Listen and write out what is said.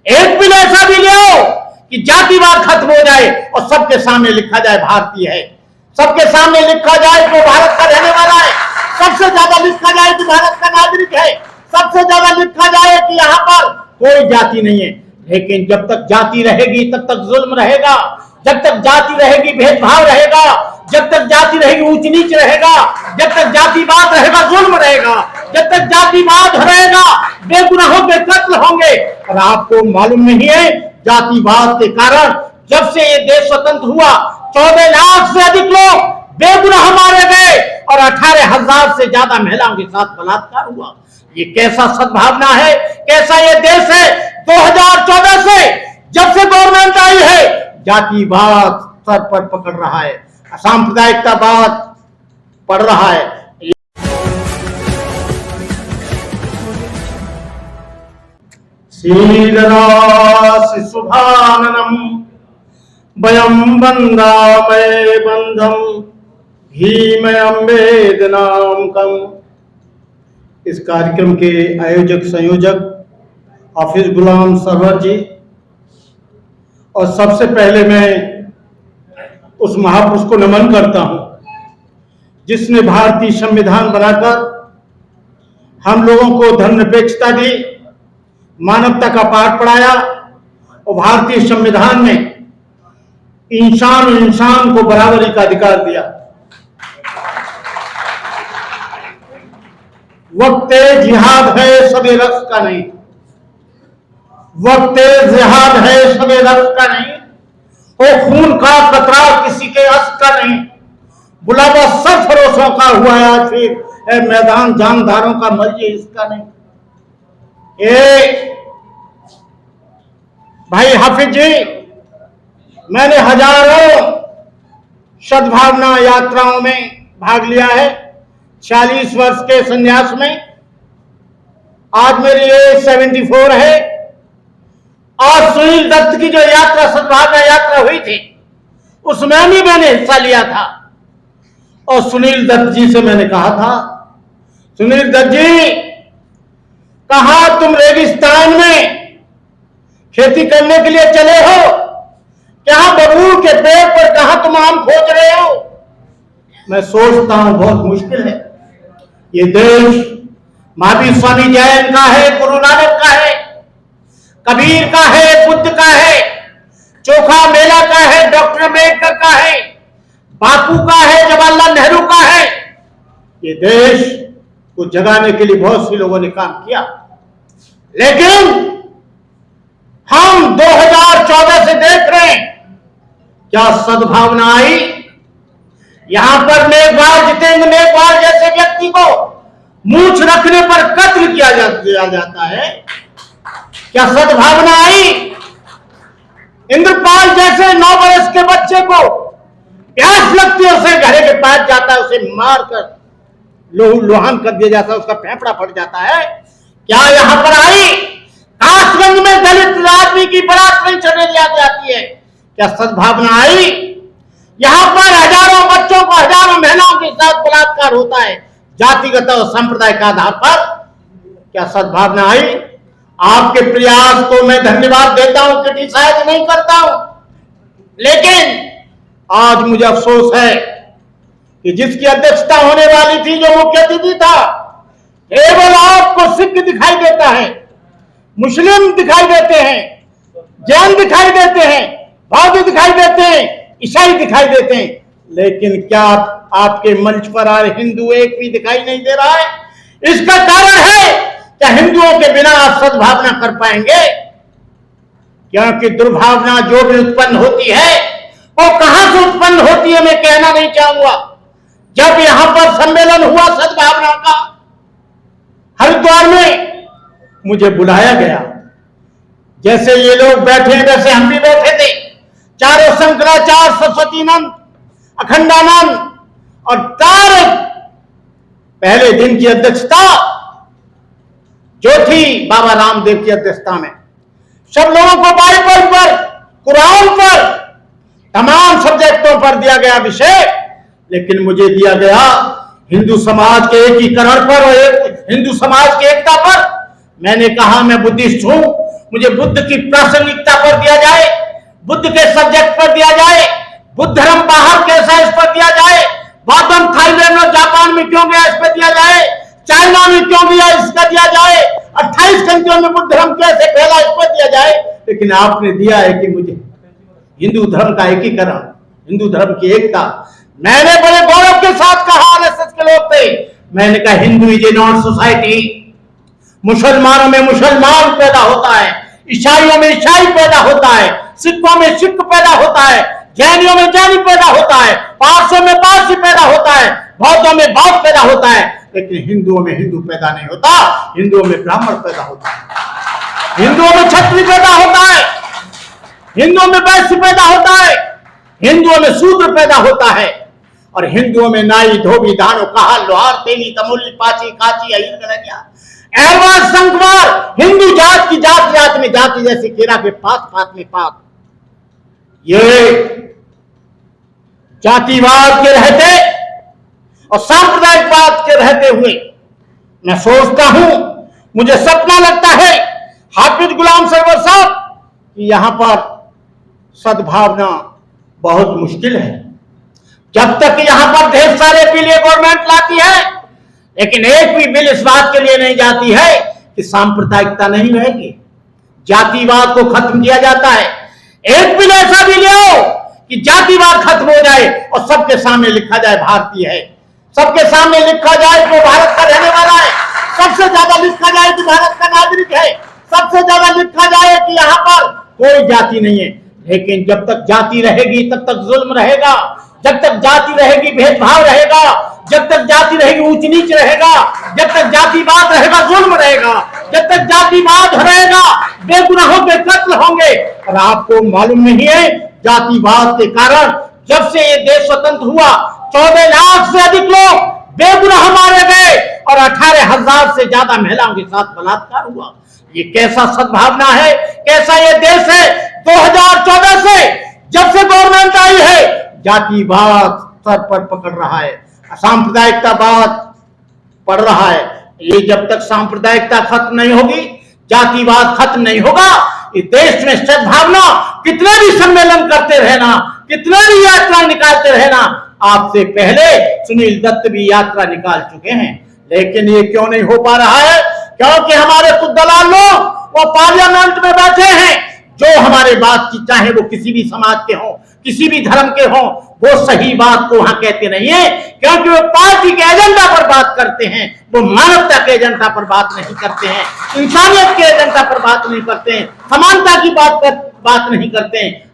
एक बिल ऐसा भी ले आओ कि जातिवाद खत्म हो जाए और सबके सामने लिखा जाए भारतीय है, सबके सामने लिखा जाए कि भारत का रहने वाला है, सबसे ज्यादा लिखा जाए कि भारत का नागरिक है, सबसे ज्यादा लिखा जाए कि यहाँ पर कोई जाति नहीं है। लेकिन जब तक जाति रहेगी तब तक जुल्म रहेगा, जब तक जाति रहेगी भेदभाव रहेगा, जब तक जाति रहेगी ऊंच नीच रहेगा, जब तक जातिवाद रहेगा जुल्म रहेगा, जब तक जातिवाद रहेगा बेगुनाहों के कत्ल होंगे। और आपको मालूम नहीं है, जातिवाद के कारण जब से ये देश स्वतंत्र हुआ 14 लाख से अधिक लोग बेगुनाह मारे गए और 18,000 से ज्यादा महिलाओं के साथ बलात्कार हुआ। ये कैसा सद्भावना है, कैसा ये देश है। 2014 से जब से गवर्नमेंट आई है, जातिवाद सर पर पकड़ रहा है, सांप्रदायिकतावाद पड़ रहा है। शीलराशि शुभाननम वयं वंदामहे बंधम भीमयं वेदनामकम्। इस कार्यक्रम के आयोजक संयोजक हाफिज गुलाम सरवर जी, और सबसे पहले मैं उस महापुरुष को नमन करता हूं जिसने भारतीय संविधान बनाकर हम लोगों को धर्मनिरपेक्षता दी, मानवता का पाठ पढ़ाया और भारतीय संविधान में इंसान को बराबरी का अधिकार दिया। वक्त जिहाद है सबे रक्स का नहीं, वक्त जिहाद है सबे रक्स का नहीं, वो खून का कतरा किसी के अस का नहीं, बुलावा सरफरोशों का हुआ या फिर मैदान जानदारों का मर्जी इसका नहीं। भाई हाफिज जी, मैंने हजारों सद्भावना यात्राओं में भाग लिया है 40 वर्ष के संन्यास में। आज मेरी एज 74 है और सुनील दत्त की जो यात्रा सद्भावना यात्रा हुई थी उसमें भी मैंने हिस्सा लिया था। और सुनील दत्त जी से मैंने कहा था, सुनील दत्त जी, कहा तुम रेगिस्तान में खेती करने के लिए चले हो, क्या बबूल के पेड़ पर कहां तुम आम खोज रहे हो? मैं सोचता हूं बहुत मुश्किल है। ये देश महावीर स्वामी जैन का है, गुरु नानक का है, कबीर का है, बुद्ध का है, चोखा मेला का है, डॉक्टर अम्बेडकर का है, बापू का है, जवाहरलाल नेहरू का है। ये देश को जगाने के लिए बहुत से लोगों ने काम किया, लेकिन हम 2014 से देख रहे हैं क्या सद्भावना आई। यहां पर मेघवाल, जितेंद्र मेघवाल जैसे व्यक्ति को मूंछ रखने पर कत्ल किया जाता है। क्या सद्भावना आई? इंद्रपाल जैसे 9 वर्ष के बच्चे को प्यास लगती है, उसे घरे के पास जाता है, उसे मारकर लोहान कर दिया जाता है, उसका फेफड़ा फट जाता है। क्या यहां पर आई? कासगंज में दलित आदमी की बारात नहीं चढ़ने जाती है, क्या सद्भावना आई? यहां पर हजारों बच्चों को, हजारों महिलाओं के साथ बलात्कार होता है जातिगत और संप्रदाय के आधार पर, क्या सद्भावना आई? आपके प्रयास को मैं धन्यवाद देता हूं, क्रिटिसाइज नहीं करता हूं, लेकिन आज मुझे अफसोस है कि जिसकी अध्यक्षता होने वाली थी, जो मुख्य अतिथि था, केवल आपको सिख दिखाई देता है, मुस्लिम दिखाई देते हैं, जैन दिखाई देते हैं, बौद्ध दिखाई देते हैं, ईसाई दिखाई देते हैं, लेकिन क्या आपके मंच पर आ रहे हिंदू एक भी दिखाई नहीं दे रहा है? इसका कारण है क्या हिंदुओं के बिना आप सद्भावना कर पाएंगे? क्योंकि दुर्भावना जो भी उत्पन्न होती है वो कहां से उत्पन्न होती है मैं कहना नहीं चाहूंगा। जब यहां पर सम्मेलन हुआ सद्भावना का हरिद्वार में, मुझे बुलाया गया, जैसे ये लोग बैठे वैसे हम भी बैठे थे, चारों शंकराचार्य, सरस्वती नंद, अखंडानंद और तारक। पहले दिन की अध्यक्षता जो थी बाबा रामदेव की अध्यक्षता में, सब लोगों को बाइबल पर, कुरान पर, तमाम सब्जेक्टों पर दिया गया विषय, लेकिन मुझे दिया गया हिंदू समाज के एकीकरण पर और हिंदू समाज की एकता पर। मैंने कहा मैं बुद्धिस्ट हूं, मुझे बुद्ध की प्रासंगिकता पर दिया जाए, बुद्ध के सब्जेक्ट पर दिया जाए, बुद्ध धर्म बाहर कैसा इस पर दिया जाए, बौद्धम थाईलैंड और जापान में क्यों गया इस पर दिया जाए, चाइना में क्यों गया इसका दिया जाए, 28 कंट्रियों में बुद्ध धर्म कैसे फैला इस पर दिया जाए। लेकिन आपने दिया है कि मुझे हिंदू धर्म का एकीकरण, हिंदू धर्म की एकता। मैंने बड़े गौरव के साथ कहा, आरएसएस के लोग थे, मैंने कहा Hindu is a non society. मुसलमानों में मुसलमान पैदा होता है, ईसाइयों में ईसाई पैदा होता है, सिखों में सिख पैदा होता है, जैनियों में जैनी पैदा होता है, पारसों में पारसी पैदा होता है, बौद्धों में बौद्ध पैदा होता है। लेकिन हिंदुओं में हिंदू पैदा नहीं होता, हिंदुओं में ब्राह्मण पैदा होता है, हिंदुओं में क्षत्रिय पैदा होता है, हिंदुओं में वैश्य पैदा होता है, हिंदुओं में शूद्र पैदा होता है, और हिंदुओं में नाई धोबी दानो कहा लोहार तेली तमोली पाची काची अहिर गया एरवार संकवार हिंदू जात की जात जात में जाति जैसे केरा के पात पात में पात। ये जातिवाद के रहते और सांप्रदायिकवाद के रहते हुए मैं सोचता हूं, मुझे सपना लगता है हाफिज गुलाम सरवर साहब कि यहां पर सद्भावना बहुत मुश्किल है। जब तक यहां पर ढेर सारे बिल गवर्नमेंट लाती है, लेकिन एक भी बिल इस बात के लिए नहीं जाती है कि सांप्रदायिकता नहीं रहेगी, जातिवाद को खत्म किया जाता है। एक बिल ऐसा भी ले आओ कि जातिवाद खत्म हो जाए और सबके सामने लिखा जाए भारतीय है, सबके सामने लिखा जाए जो भारत का रहने वाला है, सबसे ज्यादा लिखा जाए कि भारत का नागरिक है, सबसे ज्यादा लिखा जाए कि यहाँ पर कोई जाति नहीं है। लेकिन जब तक जाति रहेगी तब तक जुल्म रहेगा, जब तक जाति रहेगी भेदभाव रहेगा, जब तक जाति रहेगी ऊंच नीच रहेगा, जब तक जातिवाद रहेगा जुल्म रहेगा, जब तक जातिवाद रहेगा बेगुनाहों के कत्ल होंगे। और आपको मालूम नहीं है जातिवाद के कारण जब से ये देश स्वतंत्र हुआ 14 लाख से अधिक लोग बेगुनाह मारे गए और 18,000 से ज्यादा महिलाओं के साथ बलात्कार हुआ। ये कैसा सद्भावना है, कैसा ये देश है। 2014 से जब से गवर्नमेंट आई है जातिवाद सर पर पकड़ रहा है, सांप्रदायिकतावाद पड़ रहा है। ये जब तक सांप्रदायिकता खत्म नहीं होगी, जातिवाद खत्म नहीं होगा, इस देश में सद्भावना कितने भी सम्मेलन करते रहना, कितने भी यात्रा निकालते रहना, आपसे पहले सुनील दत्त भी यात्रा निकाल चुके हैं। लेकिन ये क्यों नहीं हो पा रहा है? क्योंकि हमारे कुछ दलाल लोग वो पार्लियामेंट में बैठे हैं जो हमारे बात की, चाहे वो किसी भी समाज के हों, किसी भी धर्म के हों, वो सही बात को वहां कहते नहीं है, क्योंकि वो पार्टी के एजेंडा पर बात करते हैं, वो मानवता के एजेंडा पर बात नहीं करते हैं, इंसानियत के एजेंडा पर बात नहीं करते हैं, समानता की बात नहीं करते हैं।